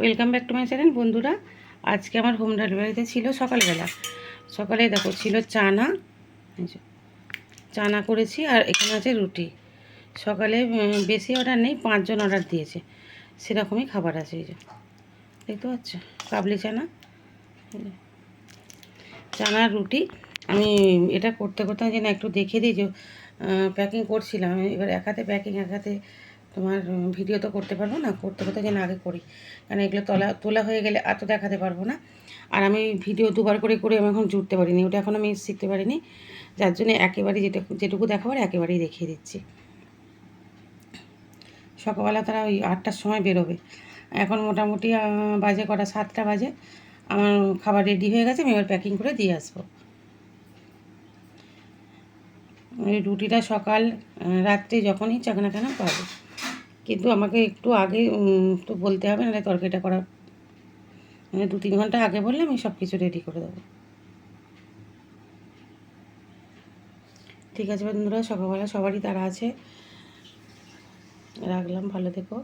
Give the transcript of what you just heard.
Welcome back to my channel বন্ধুরা। আজকে আমার হোম ডেলিভারিতে ছিল সকালবেলা। সকালে দেখো ছিল চানা, চানা করেছি, আর এখানে আছে রুটি। সকালে বেশি অর্ডার নেই, 5 জন অর্ডার দিয়েছে, সেরকমই খাবার আছে। এই যে দেখতে পাচ্ছ, কাবলি চানা, চানার রুটি। আমি এটা করতে করতে যে না একটু দেখে দিই, যে প্যাকিং করছিলাম। এবার এক হাতে প্যাকিং, এক হাতে তোমার ভিডিও তো করতে পারবো না, করতে করতে যেন আগে করি, কারণ এগুলো তোলা হয়ে গেলে এত দেখাতে পারবো না। আর আমি ভিডিও দুবার করে করে আমি এখন জুড়তে পারিনি, ওটা এখন আমি শিখতে পারিনি, যার জন্য একেবারেই যেটুকু দেখাবার একেবারেই দেখিয়ে দিচ্ছি। সকালবেলা তারা ওই 8টার সময় বেরোবে, এখন মোটামুটি বাজে কটা, 7টা বাজে। আমার খাবার রেডি হয়ে গেছে, আমি এবার প্যাকিং করে দিয়ে আসবো। ওই রুটিটা সকাল রাত্রে যখনই চাক না কেন পাবে, কিন্তু আমাকে একটু আগে তো বলতে হবে, নাহলে তরকারিটা করা, মানে 2-3 ঘন্টা আগে বললে আমি সব কিছু রেডি করে দেবো। ঠিক আছে বন্ধুরা, সকালবেলা সবারই তারা আছে, রাখলাম, ভালো থেকো।